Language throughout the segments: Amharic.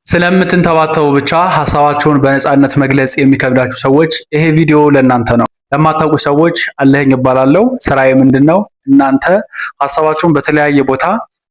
ስለምትንተባተቡ ብቻ ሀሳባችሁን በነፃነት መግለጽ የሚከብዳችሁ ሰዎች ይሄ ቪዲዮ ለእናንተ ነው። ለማታውቁ ሰዎች አለኸኝ እባላለሁ። ስራዬ ምንድነው? እናንተ ሀሳባችሁን በተለያየ ቦታ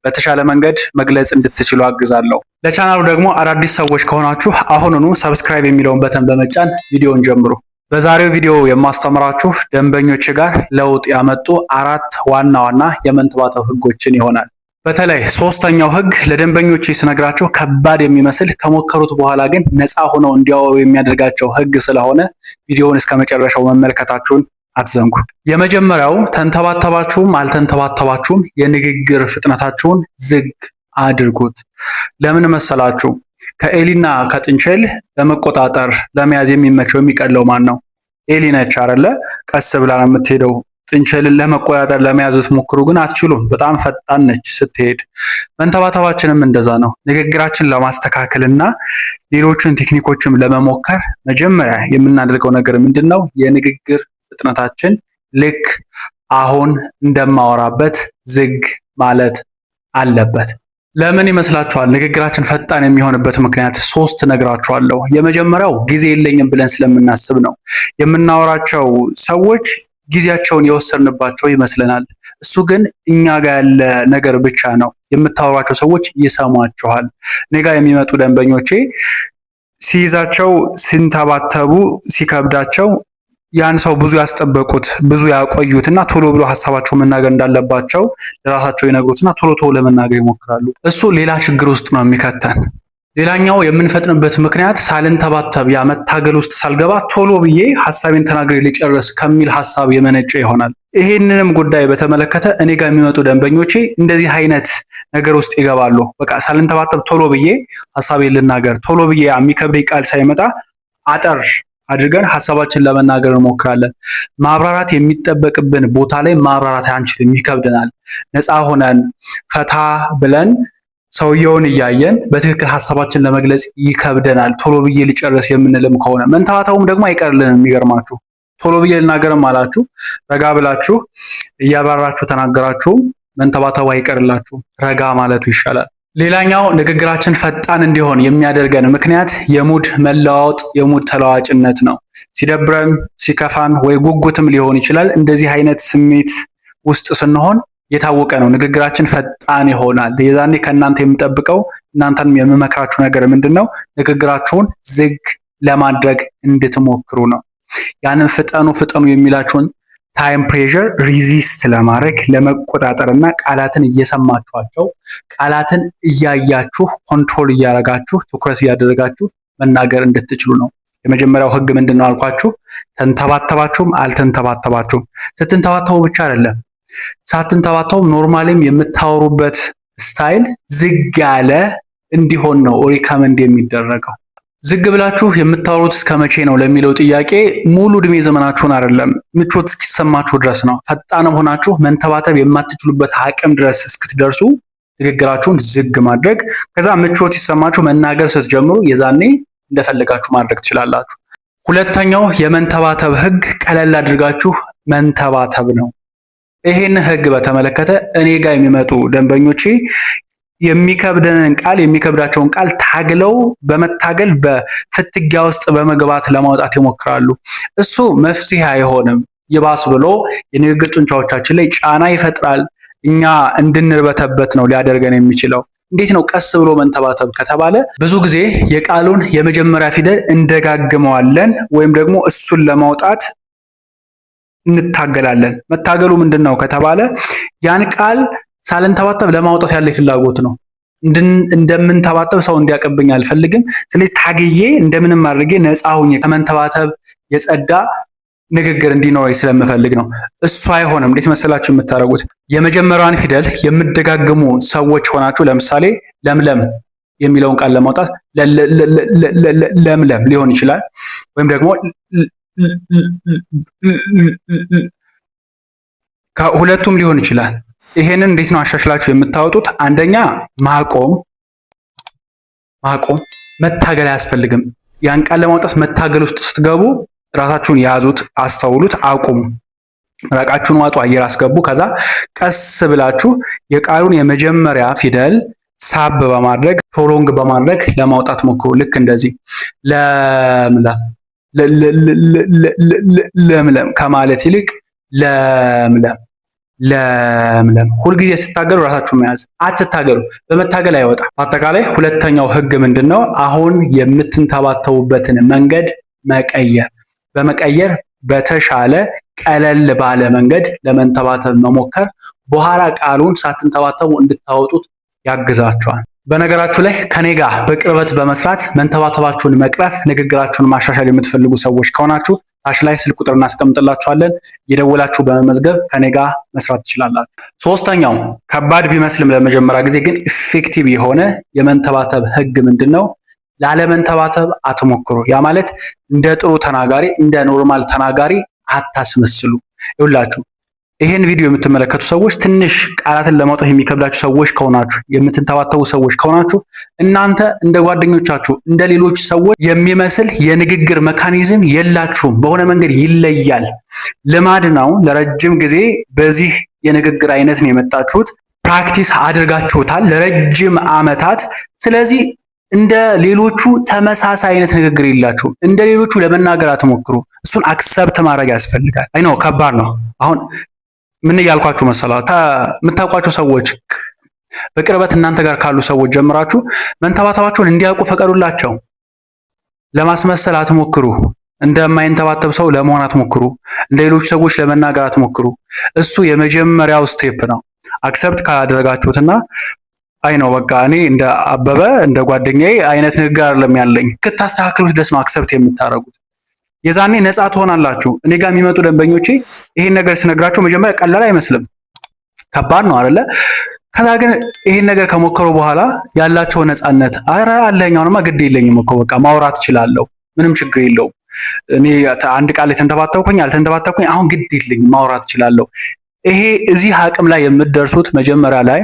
በተሻለ መንገድ መግለጽ እንድትችሉ አግዛለሁ። ለቻናሉ ደግሞ አዳዲስ ሰዎች ከሆናችሁ አሁኑኑ ሰብስክራይብ የሚለውን በተን በመጫን ቪዲዮውን ጀምሩ። በዛሬው ቪዲዮ የማስተምራችሁ ደንበኞች ጋር ለውጥ ያመጡ አራት ዋና ዋና የመንተባተብ ህጎችን ይሆናል። በተለይ ሶስተኛው ህግ ለደንበኞች ስነግራቸው ከባድ የሚመስል ከሞከሩት በኋላ ግን ነፃ ሆነው እንዲያወሩ የሚያደርጋቸው ህግ ስለሆነ ቪዲዮውን እስከ መጨረሻው መመልከታችሁን አትዘንጉ። የመጀመሪያው ተንተባተባችሁም አልተንተባተባችሁም የንግግር ፍጥነታችሁን ዝግ አድርጉት። ለምን መሰላችሁ? ከኤሊና ከጥንቸል ለመቆጣጠር ለመያዝ የሚመቸው የሚቀለው ማን ነው? ኤሊ ነች አይደለ? ቀስ ብላ ነው የምትሄደው። ጥንቸልን ለመቆጣጠር ለመያዝ ስትሞክሩ ግን አትችሉም። በጣም ፈጣን ነች ስትሄድ። መንተባተባችንም እንደዛ ነው። ንግግራችን ለማስተካከልና ሌሎችን ቴክኒኮችም ለመሞከር መጀመሪያ የምናደርገው ነገር ምንድነው? የንግግር ፍጥነታችን ልክ አሁን እንደማወራበት ዝግ ማለት አለበት። ለምን ይመስላችኋል ንግግራችን ፈጣን የሚሆንበት ምክንያት? ሶስት ነግራችኋለሁ። የመጀመሪያው ጊዜ የለኝም ብለን ስለምናስብ ነው። የምናወራቸው ሰዎች ጊዜያቸውን የወሰንባቸው ይመስለናል። እሱ ግን እኛ ጋር ያለ ነገር ብቻ ነው። የምታወራቸው ሰዎች ይሰሟችኋል። እኔ ጋር የሚመጡ ደንበኞቼ ሲይዛቸው ሲንተባተቡ ሲከብዳቸው ያን ሰው ብዙ ያስጠበቁት ብዙ ያቆዩትና ቶሎ ብሎ ሀሳባቸው መናገር እንዳለባቸው ለራሳቸው ይነግሩትና ቶሎ ለመናገር ይሞክራሉ። እሱ ሌላ ችግር ውስጥ ነው የሚከተን። ሌላኛው የምንፈጥንበት ምክንያት ሳልንተባተብ ያ መታገል ውስጥ ሳልገባ ቶሎ ብዬ ሀሳቤን ተናግሬ ሊጨርስ ከሚል ሀሳብ የመነጨ ይሆናል። ይሄንንም ጉዳይ በተመለከተ እኔ ጋር የሚመጡ ደንበኞቼ እንደዚህ አይነት ነገር ውስጥ ይገባሉ። በቃ ሳልንተባተብ ቶሎ ብዬ ሀሳቤን ልናገር፣ ቶሎ ብዬ የሚከብደኝ ቃል ሳይመጣ አጠር አድርገን ሀሳባችን ለመናገር እንሞክራለን። ማብራራት የሚጠበቅብን ቦታ ላይ ማብራራት አንችልም፣ ይከብደናል። ነፃ ሆነን ፈታ ብለን ሰውየውን እያየን በትክክል ሀሳባችን ለመግለጽ ይከብደናል። ቶሎ ብዬ ልጨርስ የምንልም ከሆነ መንተባተቡም ደግሞ አይቀርልንም። የሚገርማችሁ ቶሎ ብዬ ልናገርም አላችሁ ረጋ ብላችሁ እያብራራችሁ ተናገራችሁም መንተባተቡ አይቀርላችሁም። ረጋ ማለቱ ይሻላል። ሌላኛው ንግግራችን ፈጣን እንዲሆን የሚያደርገን ምክንያት የሙድ መለዋወጥ የሙድ ተለዋዋጭነት ነው። ሲደብረን ሲከፋን ወይ ጉጉትም ሊሆን ይችላል። እንደዚህ አይነት ስሜት ውስጥ ስንሆን የታወቀ ነው ንግግራችን ፈጣን ይሆናል። የዛኔ ከእናንተ የምጠብቀው እናንተንም የምመክራችሁ ነገር ምንድነው? ንግግራችሁን ዝግ ለማድረግ እንድትሞክሩ ነው። ያንን ፍጠኑ የሚላችሁን ታይም ፕሬሸር ሪዚስት ለማድረግ ለመቆጣጠርና ቃላትን እየሰማችኋቸው ቃላትን እያያችሁ ኮንትሮል እያደረጋችሁ ትኩረት እያደረጋችሁ መናገር እንድትችሉ ነው። የመጀመሪያው ህግ ምንድነው አልኳችሁ? ተንተባተባችሁም አልተንተባተባችሁም። ስትንተባተቡ ብቻ አይደለም ሳትንተባተቡ ኖርማሊም የምታወሩበት ስታይል ዝግ ያለ እንዲሆን ነው ሪከመንድ የሚደረገው። ዝግ ብላችሁ የምታወሩት እስከ መቼ ነው ለሚለው ጥያቄ ሙሉ እድሜ ዘመናችሁን አይደለም ምቾት እስኪሰማችሁ ድረስ ነው። ፈጣንም ሆናችሁ መንተባተብ የማትችሉበት አቅም ድረስ እስክትደርሱ ንግግራችሁን ዝግ ማድረግ፣ ከዛ ምቾት ሲሰማችሁ መናገር ስትጀምሩ የዛኔ እንደፈለጋችሁ ማድረግ ትችላላችሁ። ሁለተኛው የመንተባተብ ህግ ቀለል አድርጋችሁ መንተባተብ ነው። ይሄን ህግ በተመለከተ እኔ ጋር የሚመጡ ደንበኞቼ የሚከብደንን ቃል የሚከብዳቸውን ቃል ታግለው በመታገል በፍትጊያ ውስጥ በመግባት ለማውጣት ይሞክራሉ። እሱ መፍትሄ አይሆንም። ይባስ ብሎ የንግግር ጡንቻዎቻችን ላይ ጫና ይፈጥራል። እኛ እንድንርበተበት ነው ሊያደርገን የሚችለው። እንዴት ነው ቀስ ብሎ መንተባተብ ከተባለ? ብዙ ጊዜ የቃሉን የመጀመሪያ ፊደል እንደጋግመዋለን ወይም ደግሞ እሱን ለማውጣት እንታገላለን። መታገሉ ምንድነው ከተባለ ያን ቃል ሳልንተባተብ ለማውጣት ያለ ፍላጎት ነው። እንደምንተባተብ ሰው እንዲያቀብኝ አልፈልግም። ስለዚህ ታግዬ እንደምንም አድርጌ ነፃ ሆኜ ከመንተባተብ የጸዳ ንግግር እንዲኖረኝ ስለምፈልግ ነው። እሱ አይሆንም። እንዴት መሰላችሁ የምታደርጉት? የመጀመሪያዋን ፊደል የምትደጋግሙ ሰዎች ሆናችሁ ለምሳሌ ለምለም የሚለውን ቃል ለማውጣት ለምለም ሊሆን ይችላል ወይም ደግሞ ሁለቱም ሊሆን ይችላል። ይሄንን እንዴት ነው አሻሽላችሁ የምታወጡት? አንደኛ ማቆም መታገል አያስፈልግም። ያን ቃል ለማውጣት መታገል ውስጥ ስትገቡ ራሳችሁን ያዙት፣ አስተውሉት፣ አቁሙ። ራቃችሁን ዋጡ፣ አየር አስገቡ። ከዛ ቀስ ብላችሁ የቃሉን የመጀመሪያ ፊደል ሳብ በማድረግ ፕሮሎንግ በማድረግ ለማውጣት ሞክሩ። ልክ እንደዚህ ለምለም ከማለት ይልቅ ለምለም ለምለም። ሁልጊዜ ስታገሉ ራሳችሁ መያዝ አትታገሉ። በመታገል አይወጣም። በአጠቃላይ ሁለተኛው ህግ ምንድነው? አሁን የምትንተባተቡበትን መንገድ መቀየር። በመቀየር በተሻለ ቀለል ባለ መንገድ ለመንተባተብ መሞከር በኋላ ቃሉን ሳትንተባተቡ እንድታወጡት ያግዛችኋል። በነገራችሁ ላይ ከኔ ጋር በቅርበት በመስራት መንተባተባችሁን መቅረፍ፣ ንግግራችሁን ማሻሻል የምትፈልጉ ሰዎች ከሆናችሁ ታች ላይ ስልክ ቁጥር እናስቀምጥላችኋለን። እየደወላችሁ በመመዝገብ ከኔ ጋር መስራት ትችላላችሁ። ሶስተኛው ከባድ ቢመስልም ለመጀመሪያ ጊዜ ግን ኢፌክቲቭ የሆነ የመንተባተብ ህግ ምንድነው? ላለመንተባተብ አትሞክሩ። ያ ማለት እንደ ጥሩ ተናጋሪ እንደ ኖርማል ተናጋሪ አታስመስሉ። ይኸውላችሁ ይሄን ቪዲዮ የምትመለከቱ ሰዎች ትንሽ ቃላትን ለማውጣት የሚከብዳችሁ ሰዎች ከሆናችሁ፣ የምትንተባተቡ ሰዎች ከሆናችሁ እናንተ እንደ ጓደኞቻችሁ እንደ ሌሎች ሰዎች የሚመስል የንግግር መካኒዝም የላችሁም። በሆነ መንገድ ይለያል። ልማድ ነው። ለረጅም ጊዜ በዚህ የንግግር አይነት ነው የመጣችሁት። ፕራክቲስ አድርጋችሁታል ለረጅም ዓመታት። ስለዚህ እንደ ሌሎቹ ተመሳሳይ አይነት ንግግር የላችሁም። እንደ ሌሎቹ ለመናገር አትሞክሩ። እሱን አክሰፕት ማድረግ ያስፈልጋል። አይ ነው ከባድ ነው። አሁን ምን እያልኳችሁ መሰላችሁ? ከምታውቋቸው ሰዎች በቅርበት እናንተ ጋር ካሉ ሰዎች ጀምራችሁ መንተባተባችሁን እንዲያውቁ ፈቀዱላቸው። ለማስመሰል አትሞክሩ። እንደማይንተባተብ ሰው ለመሆን አትሞክሩ። እንደ ሌሎች ሰዎች ለመናገር አትሞክሩ። እሱ የመጀመሪያው ስቴፕ ነው። አክሰፕት ካላደረጋችሁትና አይ ነው በቃ እኔ እንደ አበበ እንደ ጓደኛዬ አይነት ንግግር አይደለም ያለኝ ክታስተካክሉት ድረስ ነው አክሰፕት የምታደርጉት። የዛኔ ነፃ ትሆናላችሁ። እኔ ጋር የሚመጡ ደንበኞቼ ይሄን ነገር ስነግራቸው መጀመሪያ ቀላል አይመስልም፣ ከባድ ነው አይደለ? ከዛ ግን ይሄን ነገር ከሞከሩ በኋላ ያላቸው ነፃነት አረ አለኛውንማ ግድ የለኝም እኮ በቃ ማውራት እችላለሁ፣ ምንም ችግር የለውም። እኔ አንድ ቃል የተንተባተብኩኝ አልተንተባተብኩኝ አሁን ግድ የለኝም ማውራት እችላለሁ። ይሄ እዚህ አቅም ላይ የምትደርሱት መጀመሪያ ላይ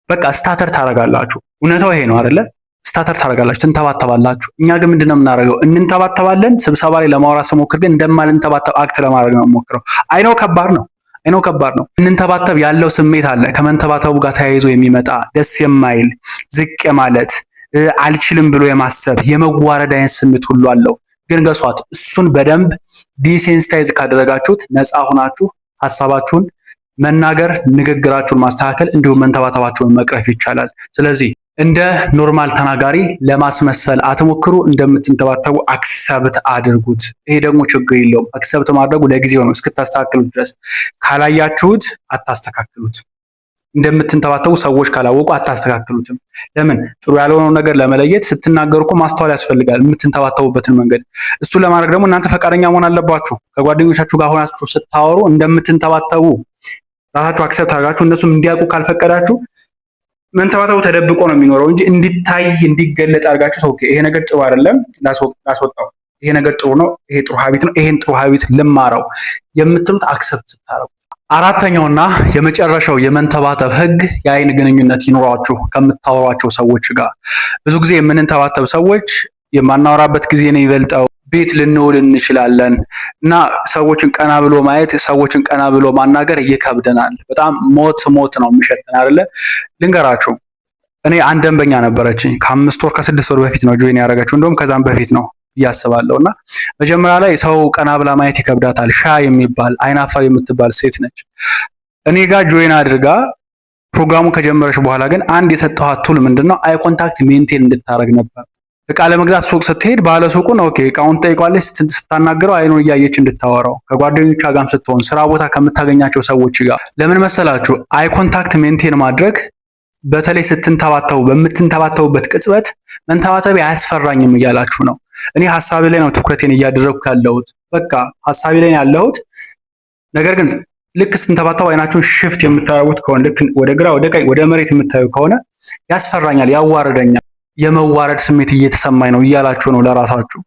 በቃ ስታተር ታረጋላችሁ። እውነታው ይሄ ነው አይደለ? ስታተር ታረጋላችሁ፣ ትንተባተባላችሁ። እኛ ግን ምንድነው የምናደርገው? እንንተባተባለን። ስብሰባ ላይ ለማውራት ስሞክር ግን እንደማልንተባተብ አክት ለማድረግ ነው የምሞክረው። አይኖ ከባድ ነው። ከባድ ነው። እንንተባተብ ያለው ስሜት አለ ከመንተባተቡ ጋር ተያይዞ የሚመጣ ደስ የማይል ዝቅ ማለት አልችልም ብሎ የማሰብ የመዋረድ አይነት ስሜት ሁሉ አለው። ግን ገሷት እሱን በደንብ ዲሴንሲታይዝ ካደረጋችሁት ነፃ ሆናችሁ ሐሳባችሁን መናገር፣ ንግግራችሁን ማስተካከል እንዲሁም መንተባተባችሁን መቅረፍ ይቻላል። ስለዚህ እንደ ኖርማል ተናጋሪ ለማስመሰል አትሞክሩ። እንደምትንተባተቡ አክሰብት አድርጉት። ይሄ ደግሞ ችግር የለውም። አክሰብት ማድረጉ ለጊዜው ነው እስክታስተካክሉት ድረስ። ካላያችሁት አታስተካክሉት። እንደምትንተባተቡ ሰዎች ካላወቁ አታስተካክሉትም። ለምን? ጥሩ ያልሆነው ነገር ለመለየት ስትናገሩ እኮ ማስተዋል ያስፈልጋል፣ የምትንተባተቡበትን መንገድ። እሱ ለማድረግ ደግሞ እናንተ ፈቃደኛ መሆን አለባችሁ። ከጓደኞቻችሁ ጋር ሆናችሁ ስታወሩ እንደምትንተባተቡ ራሳችሁ አክሰብት አድርጋችሁ እነሱም እንዲያውቁ ካልፈቀዳችሁ መንተባተቡ ተደብቆ ነው የሚኖረው እንጂ እንዲታይ እንዲገለጥ አድርጋችሁ ኦኬ ይሄ ነገር ጥሩ አይደለም ላስወጣው፣ ይሄ ነገር ጥሩ ነው፣ ይሄ ጥሩ ሀቢት ነው፣ ይሄን ጥሩ ሀቢት ልማረው የምትሉት አክሰብት ስታረጉ። አራተኛውና የመጨረሻው የመንተባተብ ህግ የአይን ግንኙነት ይኖራችሁ ከምታወሯቸው ሰዎች ጋር። ብዙ ጊዜ የምንንተባተብ ሰዎች የማናወራበት ጊዜ ነው ይበልጠው፣ ቤት ልንውል እንችላለን እና ሰዎችን ቀና ብሎ ማየት፣ ሰዎችን ቀና ብሎ ማናገር ይከብደናል። በጣም ሞት ነው የሚሸተን አይደለ? ልንገራችሁ፣ እኔ አንድ ደንበኛ ነበረችኝ ከ5 ወር ከ6 ወር በፊት ነው ጆይን ያደረገችው፣ እንደውም ከዛም በፊት ነው እያስባለሁ። እና መጀመሪያ ላይ ሰው ቀና ብላ ማየት ይከብዳታል። የሚባል አይናፋር የምትባል ሴት ነች። እኔ ጋር ጆይን አድርጋ ፕሮግራሙ ከጀመረች በኋላ ግን አንድ የሰጠኋት ቱል ምንድነው አይ ኮንታክት ሜንቴን እንድታረግ ነበር። እቃ ለመግዛት ሱቅ ስትሄድ ባለ ሱቁን ኦኬ እቃውን ጠይቋለች፣ ስታናገረው አይኑን እያየች እንድታወራው። ከጓደኞቿ ጋርም ስትሆን ስራ ቦታ ከምታገኛቸው ሰዎች ጋር ለምን መሰላችሁ? አይ ኮንታክት ሜንቴን ማድረግ በተለይ ስትንተባተቡ በምትንተባተቡበት ቅጽበት መንተባተብ አያስፈራኝም እያላችሁ ነው። እኔ ሐሳቤ ላይ ነው ትኩረቴን እያደረግኩ ያለሁት። በቃ ሐሳቤ ላይ ያለሁት ነገር ግን ልክ ስትንተባተቡ አይናችሁን ሽፍት የምታደርጉት ከሆነ ልክ ወደ ግራ ወደ ቀኝ ወደ መሬት የምታዩ ከሆነ ያስፈራኛል፣ ያዋርደኛል፣ የመዋረድ ስሜት እየተሰማኝ ነው እያላችሁ ነው ለራሳችሁ።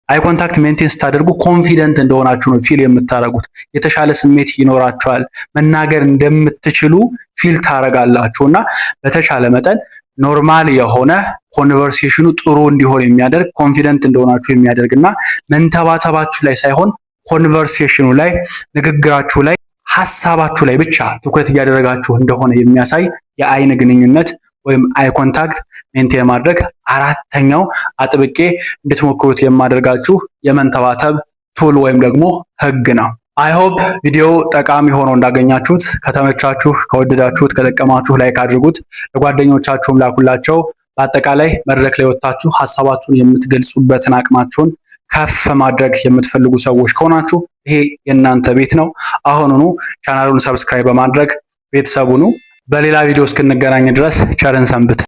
አይ ኮንታክት ሜንቴን ስታደርጉ ኮንፊደንት እንደሆናችሁ ነው ፊል የምታደርጉት። የተሻለ ስሜት ይኖራችኋል። መናገር እንደምትችሉ ፊል ታረጋላችሁና በተሻለ መጠን ኖርማል የሆነ ኮንቨርሴሽኑ ጥሩ እንዲሆን የሚያደርግ ኮንፊደንት እንደሆናችሁ የሚያደርግና መንተባተባችሁ ላይ ሳይሆን ኮንቨርሴሽኑ ላይ ንግግራችሁ ላይ ሐሳባችሁ ላይ ብቻ ትኩረት እያደረጋችሁ እንደሆነ የሚያሳይ የአይን ግንኙነት ወይም አይ ኮንታክት ሜንቴን ማድረግ አራተኛው አጥብቄ እንድትሞክሩት የማደርጋችሁ የመንተባተብ ቱል ወይም ደግሞ ህግ ነው። አይ ሆፕ ቪዲዮ ጠቃሚ ሆኖ እንዳገኛችሁት። ከተመቻችሁ፣ ከወደዳችሁት፣ ከጠቀማችሁ ላይክ አድርጉት፣ ለጓደኞቻችሁም ላኩላቸው። በአጠቃላይ መድረክ ላይ ወጣችሁ ሀሳባችሁን የምትገልጹበትን አቅማችሁን ከፍ ማድረግ የምትፈልጉ ሰዎች ከሆናችሁ ይሄ የእናንተ ቤት ነው። አሁኑኑ ቻናሉን ሰብስክራይብ በማድረግ ቤተሰቡኑ። በሌላ ቪዲዮ እስክንገናኝ ድረስ ቸርን ሰንብት።